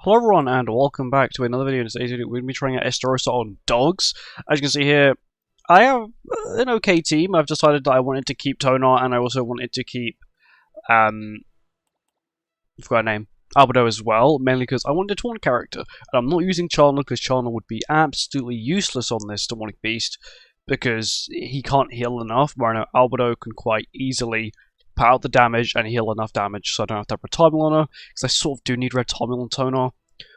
Hello everyone and welcome back to another video. In today's video we're going to be trying out ESTAROSSA on dogs. As you can see here, I have an okay team. I've decided that I wanted to keep Tonar and I also wanted to keep, I forgot her name, Albedo as well, mainly because I wanted a taunt character. And I'm not using Charna because Charna would be absolutely useless on this demonic beast because he can't heal enough, where I know Albedo can quite easily put out the damage and heal enough damage so I don't have to have Red Timing on her, because I sort of do need Red Timing on Tonar.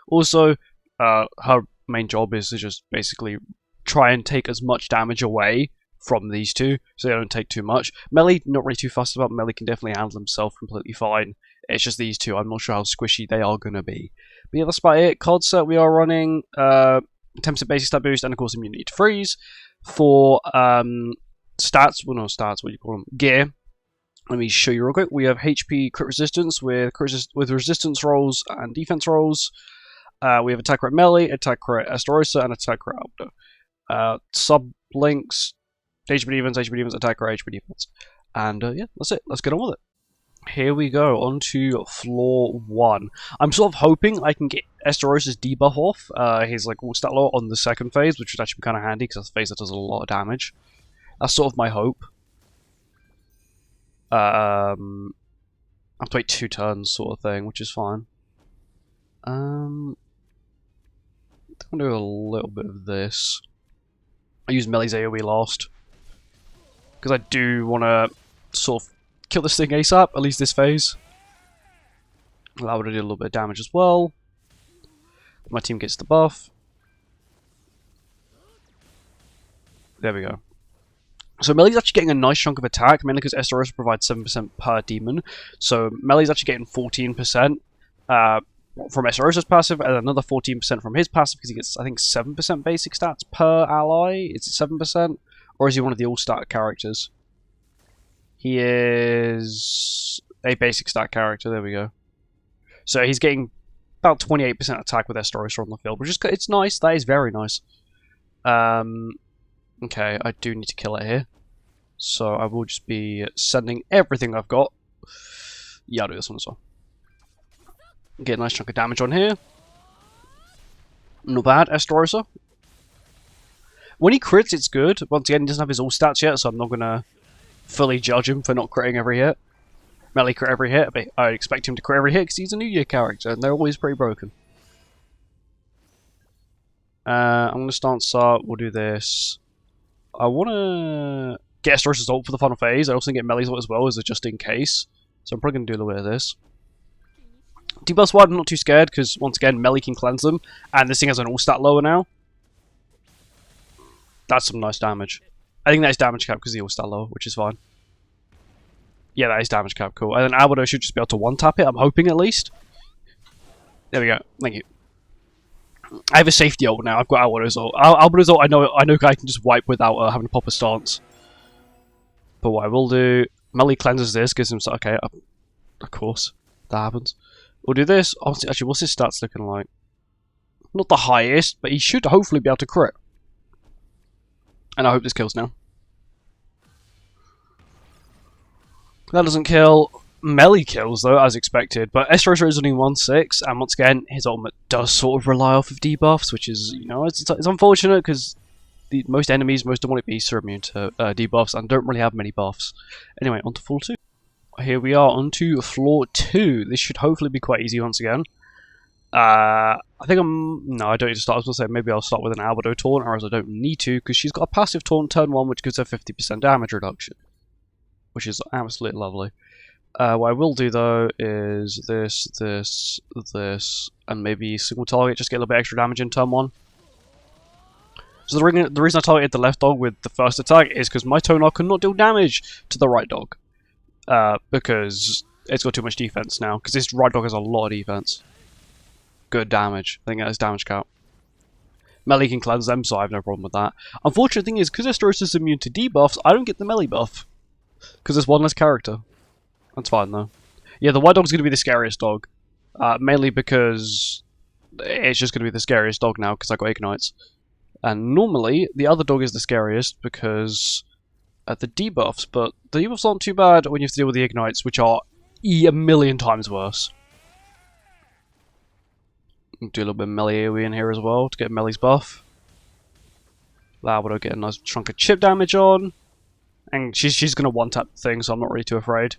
Also, her main job is to just basically try and take as much damage away from these two, so they don't take too much. Melee, not really too fussed about. Melee can definitely handle himself completely fine. It's just these two, I'm not sure how squishy they are going to be. But yeah, that's about it. Card set, we are running 10% basic stat boost and of course immunity to freeze. For stats, well not stats, what do you call them? Gear. Let me show you real quick. We have HP crit resistance with resistance rolls and defense rolls. We have attack crit melee, attack crit ESTAROSSA, and attack crit Albedo. Sub links, HP defense, attack crit, HP defense. And yeah, that's it. Let's get on with it. Here we go, on to floor 1. I'm sort of hoping I can get ESTAROSSA's debuff off, his like all stat low on the second phase, which would actually be kind of handy because that's the phase that does a lot of damage. That's sort of my hope. I have to wait 2 turns, sort of thing, which is fine. I'm gonna do a little bit of this. I use Melee's AoE last because I do want to sort of kill this thing ASAP, at least this phase. That would have did a little bit of damage as well. My team gets the buff. There we go. So Melee's actually getting a nice chunk of attack, mainly because ESTAROSSA provides 7% per demon. So Melee's actually getting 14% from ESTAROSSA's passive, and another 14% from his passive, because he gets, I think, 7% basic stats per ally. Is it 7%? Or is he one of the all-stat characters? He is a basic stat character, there we go. So he's getting about 28% attack with ESTAROSSA on the field, which is, it's nice, that is very nice. Okay, I do need to kill it here. So I will just be sending everything I've got. Yeah, I'll do this one as well. Get a nice chunk of damage on here. Not bad, ESTAROSSA. When he crits, it's good. Once again, he doesn't have his all stats yet, so I'm not going to fully judge him for not critting every hit. Melee crit every hit, but I expect him to crit every hit because he's a New Year character, and they're always pretty broken. I'm going to stance up, we'll do this. I want to get ESTAROSSA's ult for the final phase. I also get Melee's ult as well, as a just in case. So I'm probably going to do a little bit of this. Debuffs wide, I'm not too scared, because once again, Melee can cleanse them, and this thing has an all-stat lower now. That's some nice damage. I think that is damage cap because the all-stat lower, which is fine. Yeah, that is damage cap, cool. And then Albedo should just be able to one-tap it, I'm hoping at least. There we go, thank you. I have a safety ult now. I've got Albedo's ult. Albedo's ult, I know I can just wipe without having to pop a stance. But what I will do, Melee cleanses this, gives him okay. Of course, that happens. We'll do this. Actually, what's his stats looking like? Not the highest, but he should hopefully be able to crit. And I hope this kills now. That doesn't kill. Melee kills though, as expected, but ESTAROSSA is only 1/6, and once again, his ultimate does sort of rely off of debuffs, which is, you know, it's unfortunate because most enemies, most demonic beasts are immune to debuffs and don't really have many buffs. Anyway, on to floor 2. Here we are, on to floor 2. This should hopefully be quite easy once again. I think no, I don't need to start. I was going to say maybe I'll start with an Albedo taunt, or else I don't need to, because she's got a passive taunt turn 1, which gives her 50% damage reduction, which is absolutely lovely. What I will do though is this, and maybe single target, just get a little bit extra damage in turn 1. So the reason I targeted the left dog with the first attack is because my Tonar cannot deal damage to the right dog. Because it's got too much defense now, because this right dog has a lot of defense. Good damage. I think that is damage cap. Melee can cleanse them, so I have no problem with that. Unfortunate thing is, because ESTAROSSA is immune to debuffs, I don't get the melee buff. Because there's one less character. That's fine though. Yeah, the white dog's going to be the scariest dog. Mainly because it's just going to be the scariest dog now because I got ignites. And normally, the other dog is the scariest because the debuffs, but the debuffs aren't too bad when you have to deal with the ignites, which are a million times worse. Do a little bit of melee AoE in here as well to get Melee's buff. That would get a nice chunk of chip damage on. And she's going to one-tap the thing, so I'm not really too afraid.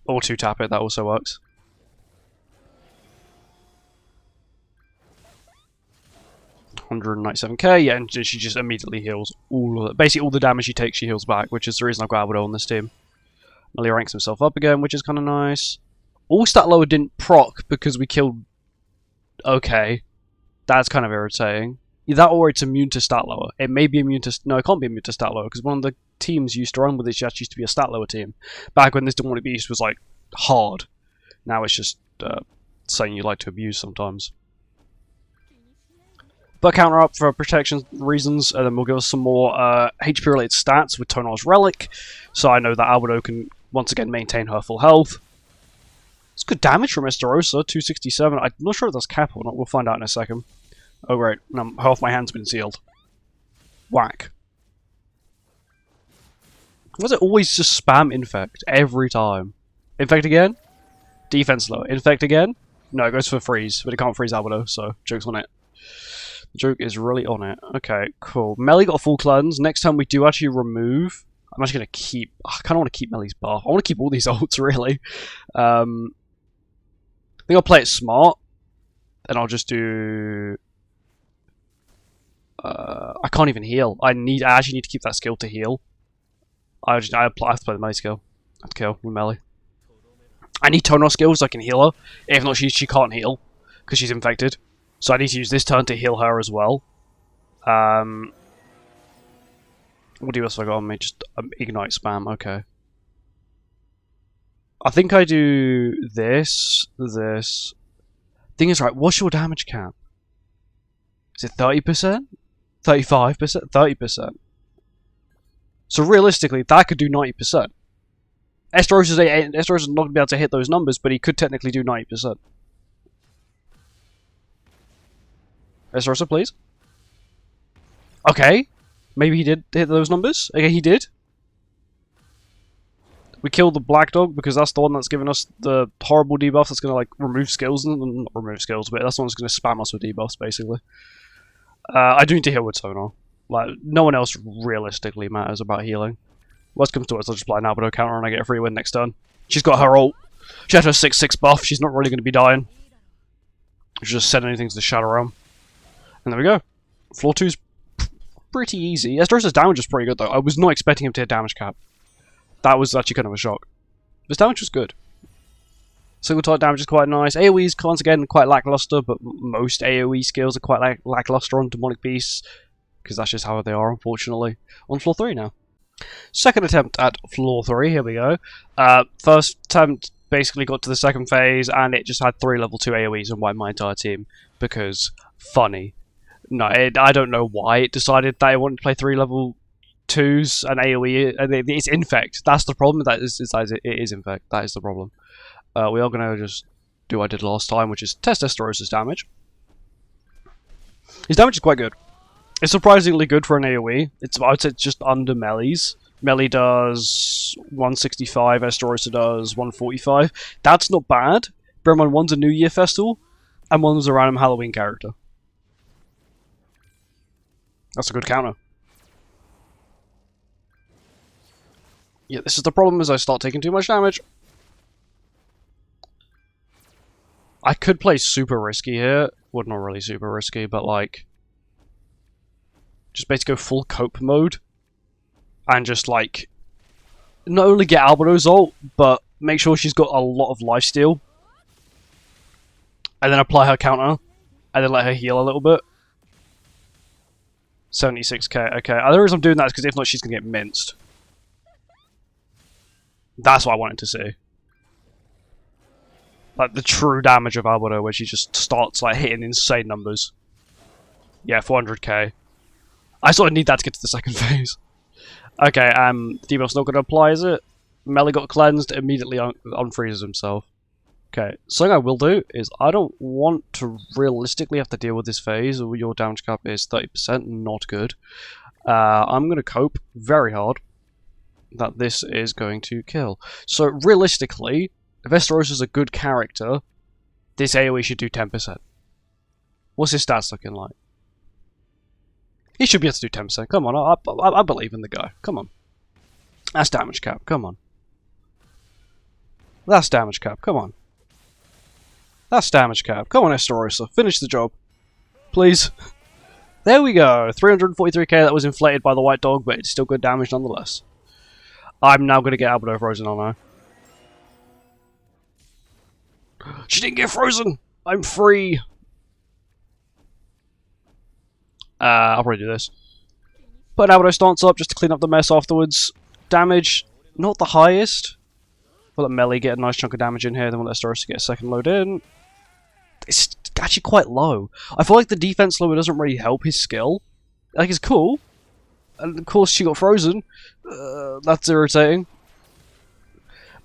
Or two-tap it, that also works. $197k, yeah, and she just immediately heals all of it. Basically, all the damage she takes, she heals back, which is the reason I've got Albedo on this team. Melee ranks himself up again, which is kind of nice. All stat lower didn't proc because we killed... Okay. That's kind of irritating. Either that or it's immune to stat lower. It may be immune to... No, it can't be immune to stat lower, because one of the teams used to run with it, she actually used to be a stat lower team. Back when this Demonic Beast was, like, hard. Now it's just something you like to abuse sometimes. But counter up for protection reasons, and then we'll give us some more HP related stats with Tonar's Relic, so I know that Albedo can once again maintain her full health. It's good damage from ESTAROSSA, 267. I'm not sure if that's cap or not, we'll find out in a second. Oh great, now half my hand's been sealed. Whack. Why does it always just spam Infect every time? Infect again? Defense low. Infect again? No, it goes for freeze, but it can't freeze Albedo, so joke's on it. The joke is really on it. Okay, cool. Melee got a full cleanse. Next time we do actually remove... I'm actually going to keep... I kind of want to keep Melee's buff. I want to keep all these ults, really. I think I'll play it smart. And I'll just do... I can't even heal. I actually need to keep that skill to heal. I have to play the melee skill. I have to kill with melee. I need Tonar skills so I can heal her. If not, she can't heal. Because she's infected. So I need to use this turn to heal her as well. What else have I got on me? Just ignite spam, okay. I think I do this. Thing is, right, what's your damage cap? Is it 30%? 35%? 30%? So realistically, that could do 90%. ESTAROSSA's not going to be able to hit those numbers, but he could technically do 90%. ESTAROSSA, please. Okay. Maybe he did hit those numbers. Okay, he did. We killed the black dog because that's the one that's given us the horrible debuff that's going to like remove skills. Not remove skills, but that's the one that's going to spam us with debuffs, basically. I do need to heal with Tonar. Like, no one else realistically matters about healing. Worst comes to us, I'll just apply an Albedo counter and I get a free win next turn. She's got her ult. She had her 6/6 buff. She's not really going to be dying. She'll just send anything to the Shadow Realm. And there we go. Floor 2's pretty easy. ESTAROSSA's damage is pretty good, though. I was not expecting him to hit damage cap. That was actually kind of a shock. His damage was good. Single target damage is quite nice. AoE's, once again, quite lackluster, but most AoE skills are quite lackluster on Demonic Beasts, because that's just how they are, unfortunately. On floor 3 now. Second attempt at floor 3, here we go. First attempt basically got to the second phase, and it just had 3 level 2 AoEs and wiped my entire team, because funny. No, I don't know why it decided that it wanted to play 3 level 2s and AoE, and it's Infect. That's the problem, it is Infect, that is the problem. We are going to just do what I did last time, which is test ESTAROSSA's damage. His damage is quite good. It's surprisingly good for an AoE. I would say it's just under Melee's. Melee does 165, ESTAROSSA does 145. That's not bad. Bear in mind, one's a New Year Festival, and one's a random Halloween character. That's a good counter. Yeah, this is the problem, as I start taking too much damage. I could play super risky here. Well, not really super risky, but like... just basically go full cope mode. And just like... not only get Albedo's ult, but make sure she's got a lot of lifesteal. And then apply her counter. And then let her heal a little bit. 76k, okay. The reason I'm doing that is because if not, she's going to get minced. That's what I wanted to see. Like, the true damage of Albedo, where she just starts, like, hitting insane numbers. Yeah, 400k. I sort of need that to get to the second phase. Okay, debuff's not going to apply, is it? Melee got cleansed, immediately unfreezes himself. Okay, something I will do is, I don't want to realistically have to deal with this phase, or your damage cap is 30%, not good. I'm going to cope very hard that this is going to kill. So, realistically... if ESTAROSSA is a good character, This AoE should do 10%. What's his stats looking like? He should be able to do 10%. Come on, I believe in the guy. Come on. That's damage cap. Come on. That's damage cap. Come on. That's damage cap. Come on, ESTAROSSA. Finish the job. Please. There we go. 343k. That was inflated by the white dog, but it's still good damage nonetheless. I'm now going to get Albedo frozen, aren't I? She didn't get frozen! I'm free! I'll probably do this. Put an Albedo stance up just to clean up the mess afterwards. Damage, not the highest. We'll let Melee get a nice chunk of damage in here, then we'll let ESTAROSSA get a second load in. It's actually quite low. I feel like the defense lower doesn't really help his skill. Like, it's cool. And of course she got frozen. That's irritating.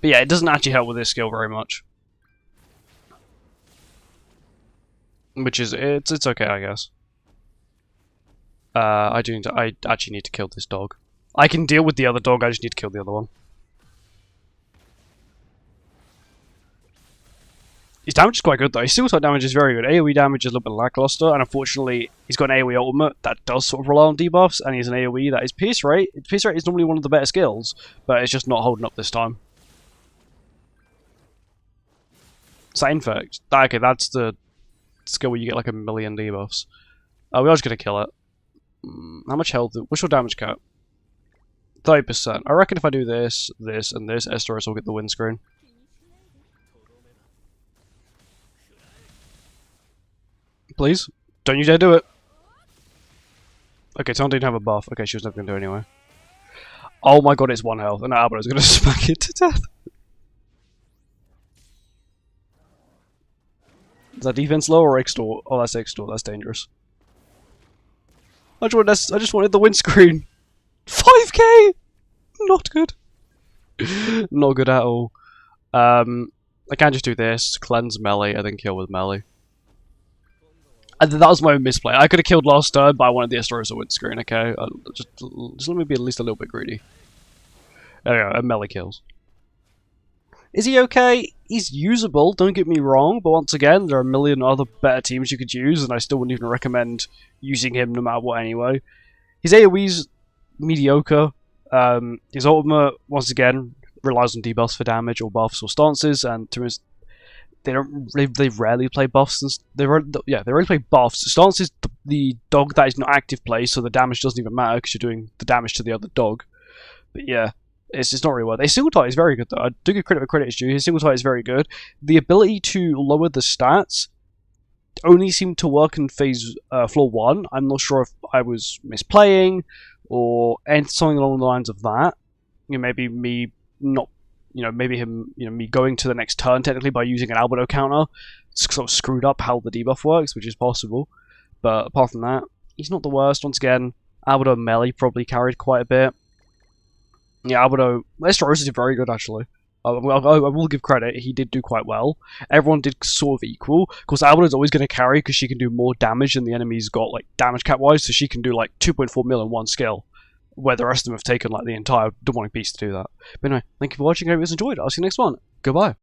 But yeah, it doesn't actually help with his skill very much. Which is, it's okay, I guess. I actually need to kill this dog. I can deal with the other dog, I just need to kill the other one. His damage is quite good though. His single type damage is very good. AoE damage is a little bit lackluster, and unfortunately, he's got an AoE ultimate that does sort of rely on debuffs, and he's an AoE that is pierce rate. Pierce rate is normally one of the better skills, but it's just not holding up this time. Is that infect? Okay, that's the skill where you get like a million debuffs. We are just gonna kill it. How much health? What's your damage cap? 30%. I reckon if I do this, this, and this, ESTAROSSA will get the windscreen. Please? Don't you dare do it! Okay, someone didn't have a buff. Okay, she was never going to do it anyway. Oh my god, it's 1 health, and Albedo's going to smack it to death. Is that defense low or extort? Oh, that's extort. That's dangerous. I just wanted the windscreen. 5k! Not good. Not good at all. I can just do this, cleanse melee, and then kill with melee. And that was my misplay. I could have killed last turn, but I wanted the ESTAROSSA windscreen, okay? Just let me be at least a little bit greedy. There we go, and melee kills. Is he okay? He's usable, don't get me wrong, but once again, there are a million other better teams you could use, and I still wouldn't even recommend using him no matter what anyway. His AoE's mediocre. His ultimate, once again, relies on debuffs for damage or buffs or stances, and to his they rarely play buffs. They rarely play buffs. Stance is the dog that is not active play, so the damage doesn't even matter because you're doing the damage to the other dog. But yeah, it's just not really worth it. His single type is very good though. I do give credit where credit is due. His single type is very good. The ability to lower the stats only seemed to work in phase floor 1. I'm not sure if I was misplaying or something along the lines of that. You know, maybe me not. Maybe him, me going to the next turn technically by using an Albedo counter sort of screwed up how the debuff works, which is possible. But apart from that, he's not the worst. Once again, Albedo melee probably carried quite a bit. Yeah, Albedo, ESTAROSSA is very good actually. I will give credit, he did do quite well. Everyone did sort of equal. Of course, Albedo's always going to carry because she can do more damage than the enemy's got, like damage cap wise, so she can do like 2.4 mil in one skill. Where the rest of them have taken like the entire demonic beast to do that. But anyway, thank you for watching. I hope you guys enjoyed. I'll see you next one. Goodbye.